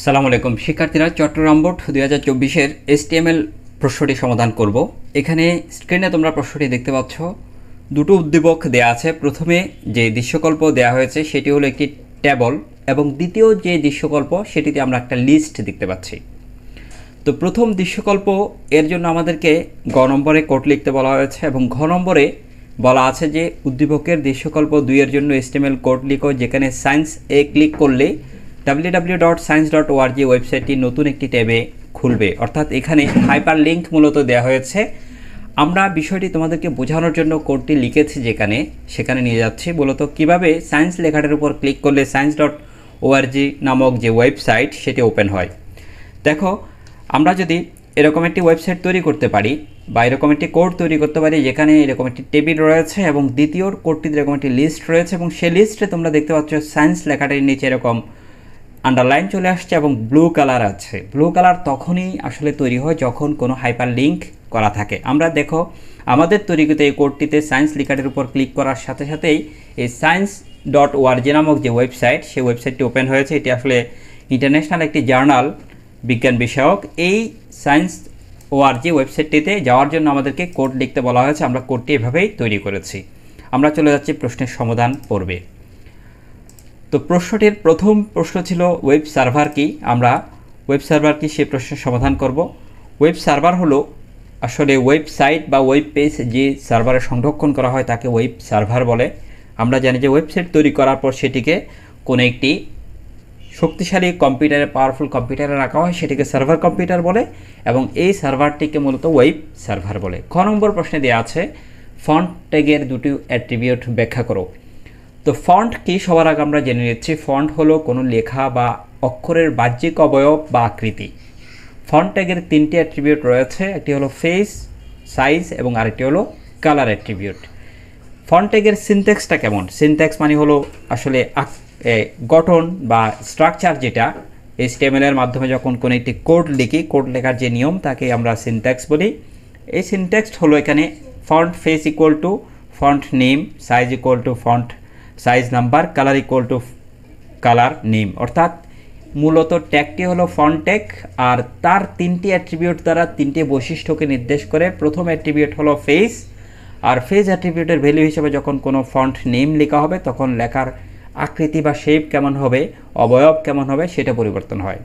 সালামু আলাইকুম শিক্ষার্থীরা, চট্টগ্রাম বোর্ড 2024-এর HTML প্রশ্নটি সমাধান করব। এখানে স্ক্রিনে তোমরা প্রশ্নটি দেখতে পাচ্ছ। দুটো উদ্দীপক দেয়া আছে। প্রথমে যে দৃশ্যকল্প দেয়া হয়েছে সেটি হলো একটি টেবল, এবং দ্বিতীয় যে দৃশ্যকল্প সেটিতে আমরা একটা লিস্ট দেখতে পাচ্ছি। তো প্রথম দৃশ্যকল্প এর জন্য আমাদেরকে গ নম্বরে কোড লিখতে বলা হয়েছে, এবং ঘ নম্বরে বলা আছে যে উদ্দীপকের দৃশ্যকল্প 2 এর জন্য HTML কোড লিখো, যেখানে সায়েন্স এ ক্লিক করলে www.science.org ওয়েবসাইটটি নতুন একটি ট্যাবে খুলবে। অর্থাৎ এখানে হাইপার লিঙ্ক মূলত দেওয়া হয়েছে। আমরা বিষয়টি তোমাদেরকে বোঝানোর জন্য কোডটি লিখেছি, সেখানে নিয়ে যাচ্ছি। মূলত কিভাবে সায়েন্স লেখাটার উপর ক্লিক করলে science.org নামক যে ওয়েবসাইট সেটি ওপেন হয়। দেখো, আমরা যদি এরকম একটি ওয়েবসাইট তৈরি করতে পারি বা এরকম একটি কোড তৈরি করতে পারি যেখানে এরকম একটি টেবিল রয়েছে এবং দ্বিতীয় কোডটিতে এরকম একটি লিস্ট রয়েছে, এবং সেই লিস্টে তোমরা দেখতে পাচ্ছ সায়েন্স লেখাটির নিচে এরকম আন্ডারলাইন চলে আসছে এবং ব্লু কালার আছে। ব্লু কালার তখনই আসলে তৈরি হয় যখন কোনো হাইপার লিঙ্ক করা থাকে। আমরা দেখো আমাদের তৈরিকৃত এই কোডটিতে সায়েন্স লেখাটির উপর ক্লিক করার সাথে সাথেই এই science.org নামক যে ওয়েবসাইট, সেই ওয়েবসাইটটি ওপেন হয়েছে। এটি আসলে ইন্টারন্যাশনাল একটি জার্নাল, বিজ্ঞান বিষয়ক। এই science.org ওয়েবসাইটটিতে যাওয়ার জন্য আমাদেরকে কোড লিখতে বলা হয়েছে। আমরা কোডটি এভাবেই তৈরি করেছি। আমরা চলে যাচ্ছি প্রশ্নের সমাধান পর্বে। তো প্রশ্নটির প্রথম প্রশ্ন ছিল ওয়েব সার্ভার কি। আমরা ওয়েব সার্ভার কি সেই প্রশ্নের সমাধান করব। ওয়েব সার্ভার হলো আসলে ওয়েবসাইট বা ওয়েব পেজ যে সার্ভারে সংরক্ষণ করা হয় তাকে ওয়েব সার্ভার বলে। আমরা জানি যে ওয়েবসাইট তৈরি করার পর সেটিকে কোনো একটি শক্তিশালী কম্পিউটারে, পাওয়ারফুল কম্পিউটারে রাখা হয়, সেটিকে সার্ভার কম্পিউটার বলে, এবং এই সার্ভারটিকে মূলত ওয়েব সার্ভার বলে। খ নম্বর প্রশ্নে দেওয়া আছে ফন্ট ট্যাগের দুটি অ্যাট্রিবিউট ব্যাখ্যা করো। তো ফন্ট কি সবার আগে আমরা জেনে নিচ্ছি। ফন্ট হলো কোনো লেখা বা অক্ষরের বাহ্যিক অবয়ব বা আকৃতি। ফন্ট ট্যাগের তিনটি অ্যাট্রিবিউট রয়েছে, একটি হলো ফেস, সাইজ এবং আরেকটি হলো কালার অ্যাট্রিবিউট। ফন্ট ট্যাগের সিনট্যাক্সটা কেমন? সিনট্যাক্স মানে হলো আসলে গঠন বা স্ট্রাকচার, যেটা HTML এর মাধ্যমে যখন কোনো একটি কোড লিখি, কোড লেখার যে নিয়ম তাকে আমরা সিনট্যাক্স বলি। এই সিনট্যাক্স হলো এখানে font face equal to font name, size equal to font size number, colour equal to colour name. অর্থাৎ মূলত ট্যাগটি হলো ফন্ট ট্যাগ, আর তার তিনটি অ্যাট্রিবিউট দ্বারা তিনটি বৈশিষ্ট্যকে নির্দেশ করে। প্রথম অ্যাট্রিবিউট হলো ফেস, আর ফেস অ্যাট্রিবিউটের ভ্যালু হিসেবে যখন কোনো ফন্ট নেম লেখা হবে তখন লেখার আকৃতি বা শেপ কেমন হবে, অবয়ব কেমন হবে, সেটা পরিবর্তন হয়।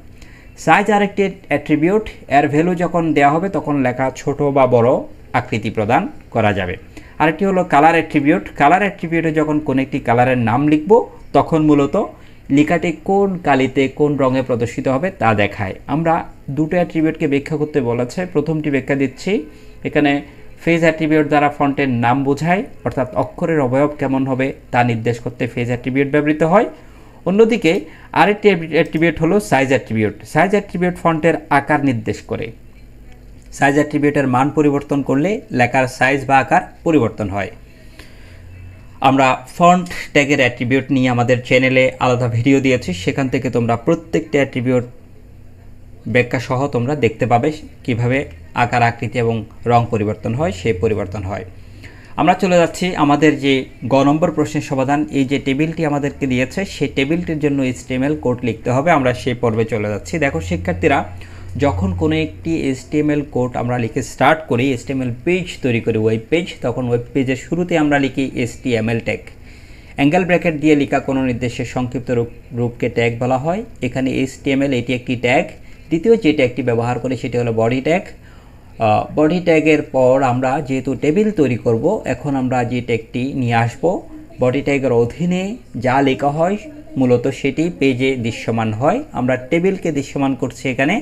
সাইজ আরেকটি অ্যাট্রিবিউট, এর ভ্যালু যখন দেওয়া হবে তখন লেখা ছোট বা বড় আকৃতি প্রদান করা যাবে। আরেকটি হলো কালার অ্যাট্রিবিউট। কালার অ্যাট্রিবিউটে যখন কোনো একটি কালারের নাম লিখব তখন মূলত লেখাটি কোন কালিতে কোন রঙে প্রদর্শিত হবে তা দেখায়। আমরা দুটো অ্যাট্রিবিউটকে ব্যাখ্যা করতে বলেছে। প্রথমটি ব্যাখ্যা দিচ্ছি। এখানে ফেজ অ্যাট্রিবিউট দ্বারা ফন্টের নাম বোঝায়, অর্থাৎ অক্ষরের অবয়ব কেমন হবে তা নির্দেশ করতে ফেজ অ্যাট্রিবিউট ব্যবহৃত হয়। অন্যদিকে আরেকটি অ্যাট্রিবিউট হলো সাইজ অ্যাট্রিবিউট। সাইজ অ্যাট্রিবিউট ফন্টের আকার নির্দেশ করে। সাইজ অ্যাট্রিবিউটের মান পরিবর্তন করলে লেখার সাইজ বা আকার পরিবর্তন হয়। আমরা ফন্ট ট্যাগের অ্যাট্রিবিউট নিয়ে আমাদের চ্যানেলে আলাদা ভিডিও দিয়েছি, সেখান থেকে তোমরা প্রত্যেকটা অ্যাট্রিবিউট ব্যাখ্যা সহ তোমরা দেখতে পাবে কিভাবে আকার, আকৃতি এবং রং পরিবর্তন হয়, সেই পরিবর্তন হয়। আমরা চলে যাচ্ছি আমাদের যে গ নম্বর প্রশ্নের সমাধান। এই যে টেবিলটি আমাদেরকে দিয়েছে সেই টেবিলটির জন্য HTML কোড লিখতে হবে। আমরা সেই পর্বে চলে যাচ্ছি। দেখো শিক্ষার্থীরা, যখন কোনো একটি HTML কোড আমরা লিখে স্টার্ট করি, HTML পেজ তৈরি করি, ওয়েব পেজ, তখন ওয়েব পেজের শুরুতে আমরা লিখি HTML ট্যাগ। অ্যাঙ্গেল ব্র্যাকেট দিয়ে লেখা কোনো নির্দেশের সংক্ষিপ্ত রূপকে ট্যাগ বলা হয়। এখানে HTML এটি একটি ট্যাগ। দ্বিতীয় যে ট্যাগটি ব্যবহার করি সেটি হলো বডি ট্যাগ। বডি ট্যাগের পর আমরা যেহেতু টেবিল তৈরি করব, এখন আমরা যে ট্যাগটি নিয়ে আসব, বডি ট্যাগের অধীনে যা লেখা হয় মূলত সেটি পেজে দৃশ্যমান হয়। আমরা টেবিলকে দৃশ্যমান করছি এখানে,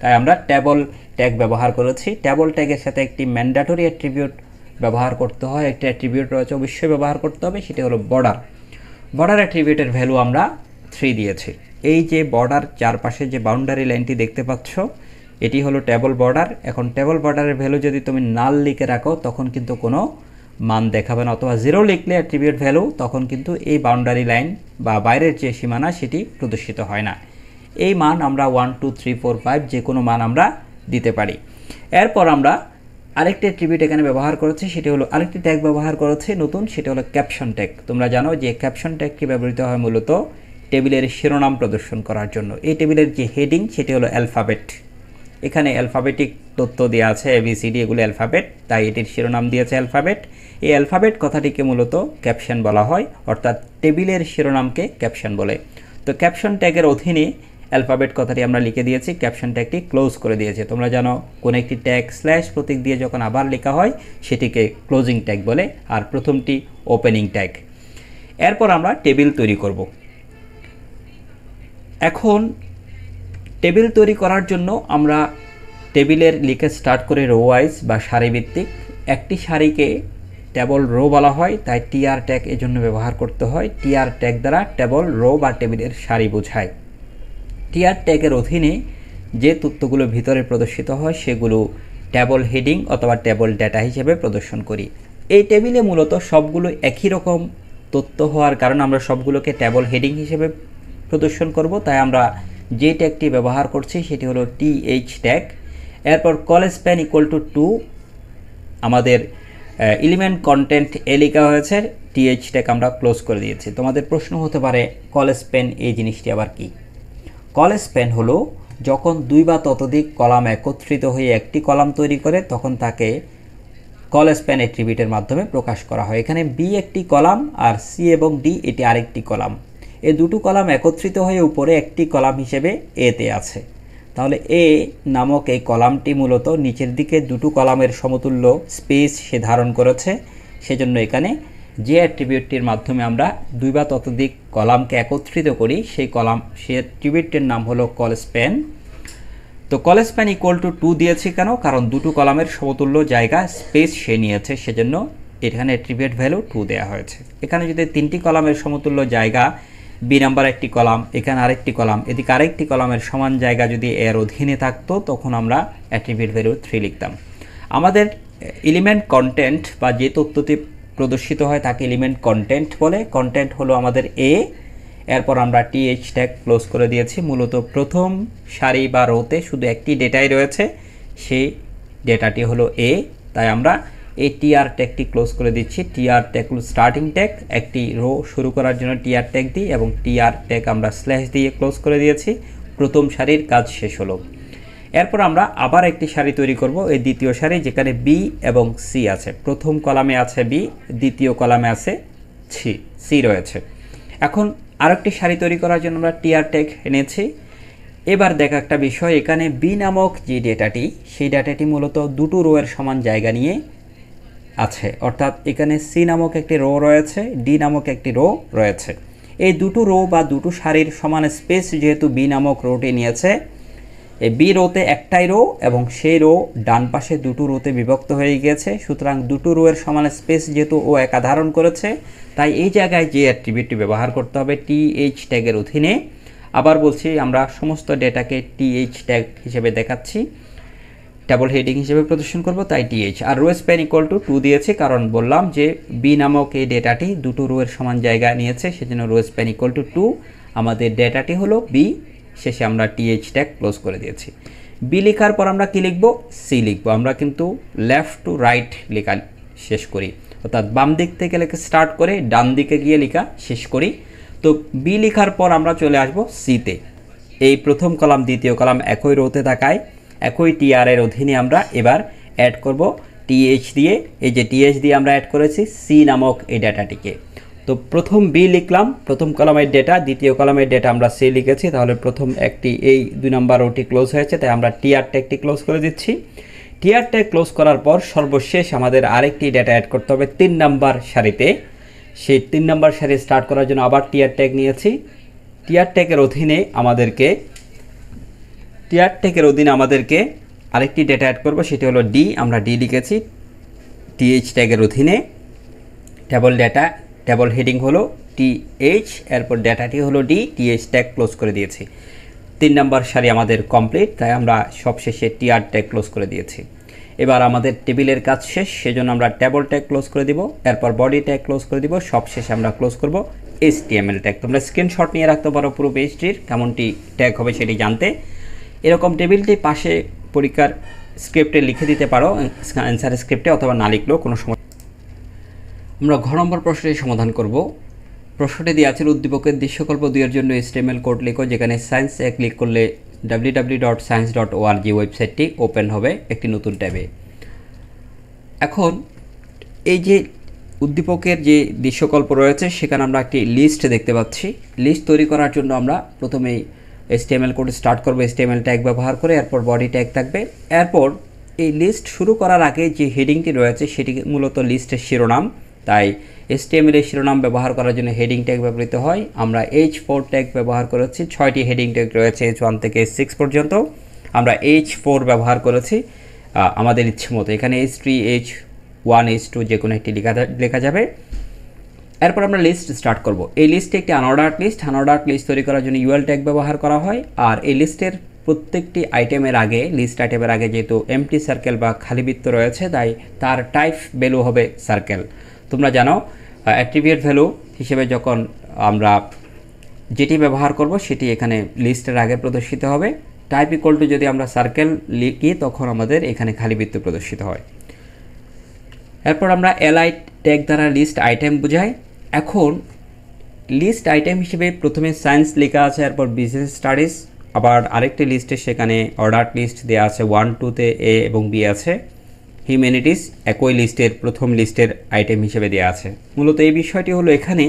তাই আমরা টেবল ট্যাগ ব্যবহার করেছি। টেবল ট্যাগের সাথে একটি ম্যান্ডেটরি অ্যাট্রিবিউট ব্যবহার করতে হয়, একটি অ্যাট্রিবিউট রয়েছে অবশ্যই ব্যবহার করতে হবে, সেটি হলো বর্ডার। বর্ডার অ্যাট্রিবিউটের ভ্যালু আমরা 3 দিয়েছি। এই যে বর্ডার চারপাশে যে বাউন্ডারি লাইনটি দেখতে পাচ্ছ, এটি হলো টেবল বর্ডার। এখন টেবল বর্ডারের ভ্যালু যদি তুমি নাল লিখে রাখো তখন কিন্তু কোনো মান দেখাবে না, অথবা 0 লিখলে অ্যাট্রিবিউট ভ্যালু, তখন কিন্তু এই বাউন্ডারি লাইন বা বাইরের যে সীমানা সেটি প্রদর্শিত হয় না। এই মান আমরা 1 2 3 4 5 যে কোনো মান আমরা দিতে পারি। এরপর আমরা আরেকটি অ্যাট্রিবিউট এখানে ব্যবহার করেছি, সেটি হলো আরেকটি ট্যাগ ব্যবহার করেছি নতুন, সেটি হলো ক্যাপশন ট্যাগ। তোমরা জানো যে ক্যাপশন ট্যাগটি ব্যবহৃত হয় মূলত টেবিলের শিরোনাম প্রদর্শন করার জন্য। এই টেবিলের যে হেডিং সেটি হলো অ্যালফাবেট। এখানে অ্যালফাবেটিক তথ্য দেওয়া আছে, ABCD, এগুলো অ্যালফাবেট, তাই এটির শিরোনাম দিয়েছে অ্যালফাবেট। এই অ্যালফাবেট কথাটিকে মূলত ক্যাপশন বলা হয়, অর্থাৎ টেবিলের শিরোনামকে ক্যাপশন বলে। তো ক্যাপশন ট্যাগের অধীনে অ্যালফাবেট কথাটি আমরা লিখে দিয়েছি, ক্যাপশন ট্যাগটি ক্লোজ করে দিয়েছি। তোমরা জানো কোন একটি ট্যাগ স্ল্যাশ প্রতীক দিয়ে যখন আবার লেখা হয় সেটিকে ক্লোজিং ট্যাগ বলে, আর প্রথমটি ওপেনিং ট্যাগ। এরপর আমরা টেবিল তৈরি করব। এখন টেবিল তৈরি করার জন্য আমরা টেবিলের লিখে স্টার্ট করে রো ওয়াইজ বা সারিভিত্তিক। একটি সারিকে টেবল রো বলা হয়, তাই টিআর ট্যাগ এর জন্য ব্যবহার করতে হয়। টিআর ট্যাগ দ্বারা টেবল রো বা টেবিলের সারি বোঝায়। টিআর ট্যাগের অধীনে যে তথ্যগুলো ভিতরে প্রদর্শিত হয় সেগুলো টেবল হেডিং অথবা টেবল ডেটা হিসেবে প্রদর্শন করি। এই টেবিলে মূলত সবগুলো একই রকম তথ্য হওয়ার কারণে আমরা সবগুলোকে টেবল হেডিং হিসেবে প্রদর্শন করব, তাই আমরা যে ট্যাগটি ব্যবহার করছি সেটি হলো TH ট্যাগ। এরপর কল স্প্যান ইকুয়াল টু 2, আমাদের এলিমেন্ট কন্টেন্ট এ লেখা হয়েছে, TH ট্যাগ আমরা ক্লোজ করে দিয়েছি। তোমাদের প্রশ্ন হতে পারে কল স্প্যান এই জিনিসটি আবার কি? কল স্প্যান হলো যখন দুই বা ততোধিক কলাম একত্রিত হয়ে একটি কলাম তৈরি করে তখন তাকে কল স্প্যান অ্যাট্রিবিউটের মাধ্যমে প্রকাশ করা হয়। এখানে বি একটি কলাম আর সি এবং ডি এটি আরেকটি কলাম। এই দুটো কলাম একত্রিত হয়ে উপরে একটি কলাম হিসেবে এতে আছে। তাহলে এ নামক এই কলামটি মূলত নিচের দিকে দুটো কলামের সমতুল্য স্পেস সে ধারণ করেছে, সেজন্য এখানে যে অ্যাট্রিবিউটটির মাধ্যমে আমরা দুই বা ততোধিক কলামকে একত্রিত করি সেই অ্যাট্রিবিউটটির নাম হলো কল স্প্যান। তো কল স্প্যান ইকুয়াল টু 2 দিয়েছি কেন? কারণ দুটো কলামের সমতুল্য জায়গা স্পেস সে নিয়েছে, সেজন্য এখানে অ্যাট্রিবিউট ভ্যালু 2 দেওয়া হয়েছে। এখানে যদি তিনটি কলামের সমতুল্য জায়গা, বি নাম্বার একটি কলাম, এখানে আরেকটি কলাম, এদিকে আরেকটি কলামের সমান জায়গা যদি এর অধীনে থাকতো তখন আমরা অ্যাট্রিবিউট ভ্যালু 3 লিখতাম। আমাদের এলিমেন্ট কন্টেন্ট বা যে তথ্যটি প্রদর্শিত হয় তাকে এলিমেন্ট কন্টেন্ট বলে। কন্টেন্ট হলো আমাদের এ। এরপর আমরা TH ট্যাগ ক্লোজ করে দিয়েছি। মূলত প্রথম সারি বা রোতে শুধু একটি ডেটাই রয়েছে, সেই ডেটাটি হলো এ, তাই আমরা এই TR ট্যাগটি ক্লোজ করে দিচ্ছি। TR ট্যাগ হলো স্টার্টিং ট্যাগ, একটি রো শুরু করার জন্য TR ট্যাগ দিই এবং TR ট্যাগ আমরা স্ল্যাশ দিয়ে ক্লোজ করে দিয়েছি। প্রথম সারির কাজ শেষ হলো। এরপর আমরা আবার একটি সারি তৈরি করব, এই দ্বিতীয় সারি যেখানে বি এবং সি আছে। প্রথম কলামে আছে বি, দ্বিতীয় কলামে আছে সি রয়েছে। এখন আরেকটি সারি তৈরি করার জন্য আমরা TR ট্যাগ এনেছি। এবার দেখা একটা বিষয়, এখানে বি নামক যে ডেটাটি, সেই ডেটাটি মূলত দুটো রো এর সমান জায়গা নিয়ে আছে, অর্থাৎ এখানে সি নামক একটি রো রয়েছে, ডি নামক একটি রো রয়েছে। এই দুটো রো বা দুটো সারির সমান স্পেস যেহেতু বি নামক রোটি নিয়েছে, এই বি রোতে একটাই রো এবং সেই রো ডান পাশে দুটো রোতে বিভক্ত হয়ে গিয়েছে, সুতরাং দুটো রো এর সমান স্পেস যেহেতু ও একা ধারণ করেছে, তাই এই জায়গায় যে অ্যাট্রিবিউটটি ব্যবহার করতে হবে TH ট্যাগের অধীনে। আবার বলছি, আমরা সমস্ত ডেটাকে TH ট্যাগ হিসেবে দেখাচ্ছি, টেবল হেডিং হিসেবে প্রদর্শন করব, তাই TH। আর রো স্প্যান ইকুয়াল টু 2 দিয়েছি, কারণ বললাম যে বি নামক এই ডেটাটি দুটো রো এর সমান জায়গা নিয়েছে, সেজন্য রো স্প্যান ইকুয়াল টু 2। আমাদের ডেটাটি হলো বি, শেষে আমরা TH ট্যাগ ক্লোজ করে দিয়েছি। বি লেখার পর আমরা কি লিখব? সি লিখব। আমরা কিন্তু লেফট টু রাইট লেখা শেষ করি, অর্থাৎ বাম দিক থেকে লেখা স্টার্ট করে ডান দিকে গিয়ে লেখা শেষ করি। তো বি লেখার পর আমরা চলে আসব সিতে। এই প্রথম কলাম দ্বিতীয় কলাম একই রোতে থাকায় একই TR এর অধীনে আমরা এবার অ্যাড করব TH দিয়ে। এই যে TH দিয়ে আমরা অ্যাড করেছি সি নামক এই ডেটাটিকে। তো প্রথম বি লিখলাম, প্রথম কলামের ডেটা, দ্বিতীয় কলামের ডেটা আমরা সি লিখেছি, তাহলে প্রথম একটি এই 2 নম্বর রোটি ক্লোজ হয়েছে, তাই আমরা TR ট্যাগটি ক্লোজ করে দিচ্ছি। TR ট্যাগ ক্লোজ করার পর সর্বশেষ আমাদের আরেকটি ডেটা অ্যাড করতে হবে 3 নম্বর সারিতে। সেই 3 নম্বর সারি স্টার্ট করার জন্য আবার TR ট্যাগ নিয়েছি। TR ট্যাগের অধীনে আমাদেরকে আরেকটি ডেটা অ্যাড করব, সেটি হলো ডি। আমরা ডি লিখেছি TH ট্যাগের অধীনে। টেবল হেডিং হলো TH, এরপর ডেটাটি হলো ডি, TH ট্যাগ ক্লোজ করে দিয়েছি। 3 নম্বর সারি আমাদের কমপ্লিট, তাই আমরা সবশেষে TR ট্যাগ ক্লোজ করে দিয়েছি। এবার আমাদের টেবিলের কাজ শেষ, সেজন্য আমরা টেবল ট্যাগ ক্লোজ করে দিব, এরপর বডি ট্যাগ ক্লোজ করে দিব, সবশেষে আমরা ক্লোজ করব HTML ট্যাগ। তোমরা স্ক্রিনশট নিয়ে রাখতে পারো পুরো পেজটির, কেমনটি ট্যাগ হবে সেটি জানতে। এরকম টেবিলটি পাশে পরীক্ষার স্ক্রিপ্টে লিখে দিতে পারো, অ্যান্সার স্ক্রিপ্টে, অথবা না লিখলেও কোনো সমস্যা। আমরা ঘ নম্বর প্রশ্নের সমাধান করব। প্রশ্নটি দেওয়া আছে উদ্দীপকের দৃশ্যকল্প 2 এর জন্য HTML কোড লিখো, যেখানে সায়েন্স এ ক্লিক করলে www.science.org ওয়েবসাইটটি ওপেন হবে একটি নতুন ট্যাবে। এখন এই যে উদ্দীপকের যে দৃশ্যকল্প রয়েছে সেখানে আমরা একটি লিস্ট দেখতে পাচ্ছি। লিস্ট তৈরি করার জন্য আমরা প্রথমেই HTML কোড স্টার্ট করব HTML ট্যাগ ব্যবহার করে, এরপর বডি ট্যাগ থাকবে। এরপর এই লিস্ট শুরু করার আগে যে হেডিংটি রয়েছে সেটি মূলত লিস্টের শিরোনাম, তাই HTML এর শিরোনাম ব্যবহার করার জন্য হেডিং ট্যাগ ব্যবহৃত হয়। আমরা H4 ট্যাগ ব্যবহার করেছি, 6টি হেডিং ট্যাগ রয়েছে H1 থেকে H6 পর্যন্ত। আমরা H4 ব্যবহার করেছি আমাদের ইচ্ছে মতো, এখানে H3 H1 H2 যে কোনো একটি লেখা যাবে। এরপর আমরা লিস্ট স্টার্ট করব। এই লিস্টে একটি আনঅর্ডার্ড লিস্ট তৈরি করার জন্য UL ট্যাগ ব্যবহার করা হয়। আর এই লিস্টের প্রত্যেকটি আইটেমের আগে, লিস্ট আইটেমের আগে যেহেতু এমটি সার্কেল বা খালি বৃত্ত রয়েছে, তাই তার টাইপ ভ্যালু হবে সার্কেল। তোমরা জানো অ্যাট্রিবিউট ভ্যালু হিসেবে যখন আমরা যেটি ব্যবহার করব সেটি এখানে লিস্টের আগে প্রদর্শিত হবে। টাইপ ইকুয়াল টু যদি আমরা সার্কেল লিখি তখন আমাদের এখানে খালি বৃত্ত প্রদর্শিত হয়। এরপর আমরা এলআই ট্যাগ দ্বারা লিস্ট আইটেম বোঝাই। এখন লিস্ট আইটেম হিসেবে প্রথমে সায়েন্স লেখা আছে, এরপর বিজনেস স্টাডিজ, আবার আরেকটি লিস্টে সেখানে অর্ডার লিস্ট দেওয়া আছে 1 2তে A এবং B আছে। হিউম্যানিটিস একই লিস্টের প্রথম লিস্টের আইটেম হিসেবে দেওয়া আছে। মূলত এই বিষয়টি হলো এখানে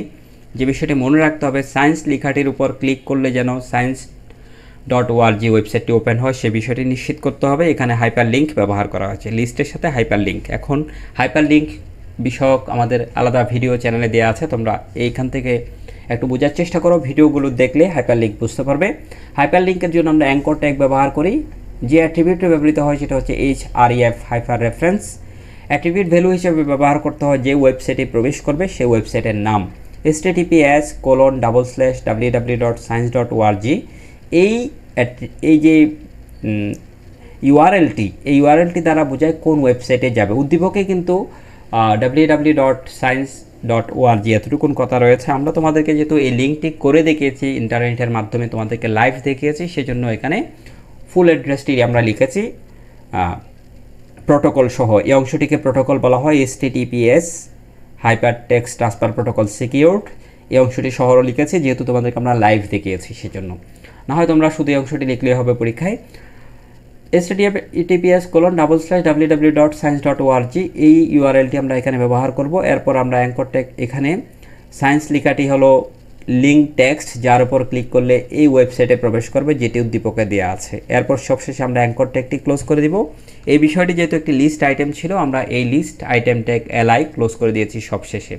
যে বিষয়টি মনে রাখতে হবে, সায়েন্স লেখাটির উপর ক্লিক করলে যেন science.org ওয়েবসাইটটি ওপেন হয় সে বিষয়টি নিশ্চিত করতে হবে। এখানে হাইপার লিঙ্ক ব্যবহার করা হয়েছে, লিস্টের সাথে হাইপার লিঙ্ক। এখন হাইপার লিঙ্ক বিষয়ক আমাদের আলাদা ভিডিও চ্যানেলে দেওয়া আছে, তোমরা এইখান থেকে একটু বোঝার চেষ্টা করো, ভিডিওগুলো দেখলে হাইপার লিঙ্ক বুঝতে পারবে। হাইপার লিঙ্কের জন্য আমরা অ্যাঙ্কর ট্যাগ ব্যবহার করি। যে অ্যাট্রিবিউটে ব্যবহৃত হয় সেটা হচ্ছে href hyper reference. Attribute value হিসেবে ব্যবহার করতে হয় যে ওয়েবসাইটে প্রবেশ করবে সেই ওয়েবসাইটের নাম। https://www.science.org এই যে ইউআরএলটি দ্বারা বোঝায় কোন ওয়েবসাইটে যাবে। উদ্দীপকে কিন্তু www.science.org এতটুকুন কথা রয়েছে। আমরা তোমাদেরকে যেহেতু এই লিঙ্কটি করে দেখিয়েছি ইন্টারনেটের মাধ্যমে, তোমাদেরকে লাইভ দেখিয়েছি, সেজন্য এখানে ফুল অ্যাড্রেসটি আমরা লিখেছি প্রোটোকল সহ। এই অংশটিকে প্রোটোকল বলা হয়, https hyper text transfer protocol secured. এই অংশটি সহ লিখেছি যেহেতু তোমাদেরকে আমরা লাইভ দেখিয়েছি সেজন্য। না হয় তোমরা শুধু এই অংশটি লিখলেই হবে পরীক্ষায়। https://www.science.org এই ইউআরএলটি আমরা এখানে ব্যবহার করব। এরপর আমরা অ্যাঙ্কর ট্যাগ, এখানে সায়েন্স লেখাটি হলো লিঙ্ক টেক্সট, যার উপর ক্লিক করলে এই ওয়েবসাইটে প্রবেশ করবে যেটি উদ্দীপকে দেওয়া আছে। এরপর সবশেষে আমরা অ্যাঙ্কর ট্যাগটি ক্লোজ করে দিব। এই বিষয়টি যেহেতু একটি লিস্ট আইটেম ছিল, আমরা এই list item tag LI close করে দিয়েছি সবশেষে।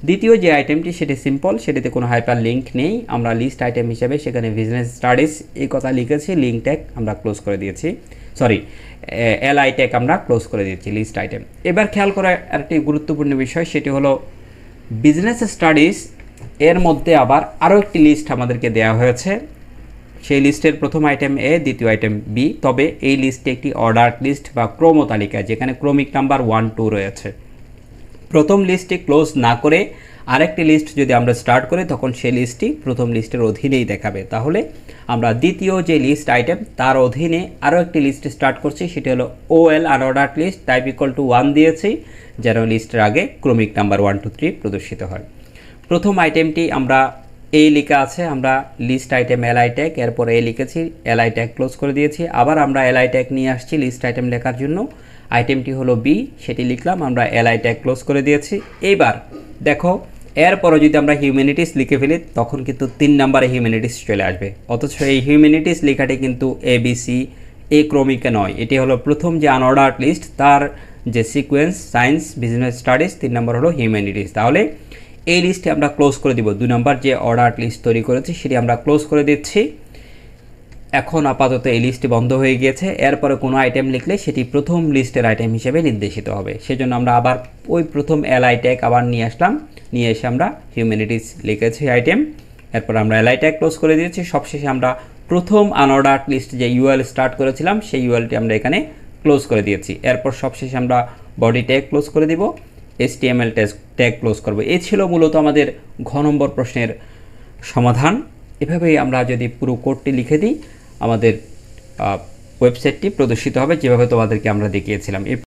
দ্বিতীয় যে আইটেমটি সেটি সিম্পল, সেটিতে কোনো হাইপার লিঙ্ক নেই। আমরা লিস্ট আইটেম হিসেবে সেখানে বিজনেস স্টাডিজ এই কথা লিখেছি, লিঙ্ক ট্যাগ আমরা ক্লোজ করে দিয়েছি, এলআই ট্যাগ আমরা ক্লোজ করে দিয়েছি লিস্ট আইটেম। এবার খেয়াল করা আরেকটি গুরুত্বপূর্ণ বিষয়, সেটি হলো বিজনেস স্টাডিজ এর মধ্যে আবার আরও একটি লিস্ট আমাদেরকে দেওয়া হয়েছে। সেই লিস্টের প্রথম আইটেম A, দ্বিতীয় আইটেম B, তবে এই লিস্টে একটি অর্ডার লিস্ট বা ক্রম তালিকা যেখানে ক্রমিক নাম্বার 1 2 রয়েছে। প্রথম লিস্টটি ক্লোজ না করে আরেকটি লিস্ট যদি আমরা স্টার্ট করি তখন সেই লিস্টটি প্রথম লিস্টের অধীনেই দেখাবে। তাহলে আমরা দ্বিতীয় যে লিস্ট আইটেম তার অধীনে আরও একটি লিস্ট স্টার্ট করছি, সেটি হলো OL unordered list, type equal to 1 দিয়েছি যেন লিস্টের আগে ক্রমিক নাম্বার 1 2 3 প্রদর্শিত হয়। প্রথম আইটেমটি আমরা A লেখা আছে, আমরা লিস্ট আইটেম এলআই ট্যাগ, এরপর A লিখেছি, এলআই ট্যাগ ক্লোজ করে দিয়েছি। আবার আমরা এলআই ট্যাগ নিয়ে আসছি লিস্ট আইটেম লেখার জন্য, আইটেমটি হলো B, সেটি লিখলাম, আমরা এলআই ট্যাগ ক্লোজ করে দিয়েছি। এইবার দেখো এরপরও যদি আমরা হিউম্যানিটিস লিখে ফেলি তখন কিন্তু 3 নম্বরে হিউম্যানিটিস চলে আসবে, অথচ এই হিউম্যানিটিস লেখাটি কিন্তু ABC এ ক্রমিকে নয়, এটি হলো প্রথম যে আনঅর্ডার্ড লিস্ট তার যে সিকোয়েন্স সায়েন্স বিজনেস স্টাডিজ, 3 নম্বর হলো হিউম্যানিটিস। তাহলে এই লিস্টে আমরা ক্লোজ করে দিব, 2 নম্বর যে অর্ডার লিস্ট তৈরি করেছি সেটি আমরা ক্লোজ করে দিচ্ছি। এখন আপাতত এই লিস্টটি বন্ধ হয়ে গিয়েছে। এরপরে কোনো আইটেম লিখলে সেটি প্রথম লিস্টের আইটেম হিসেবে নির্দেশিত হবে, সেজন্য আমরা আবার ওই প্রথম এলআই ট্যাগ আবার নিয়ে আসলাম, নিয়ে এসে আমরা হিউম্যানিটিস লিখেছি আইটেম, এরপর আমরা এলআই ট্যাগ ক্লোজ করে দিয়েছি। সবশেষে আমরা প্রথম আনঅর্ডার্ড লিস্ট যে ইউএল স্টার্ট করেছিলাম সেই ইউএলটি আমরা এখানে ক্লোজ করে দিয়েছি। এরপর সবশেষে আমরা বডি ট্যাগ ক্লোজ করে দিব, HTML ট্যাগ ক্লোজ করব। এই ছিল মূলত আমাদের ঘ নম্বর প্রশ্নের সমাধান। এভাবেই আমরা যদি পুরো কোডটি লিখে দিই আমাদের ওয়েবসাইটটি প্রদর্শিত হবে যেভাবে তোমাদেরকে আমরা দেখিয়েছিলাম।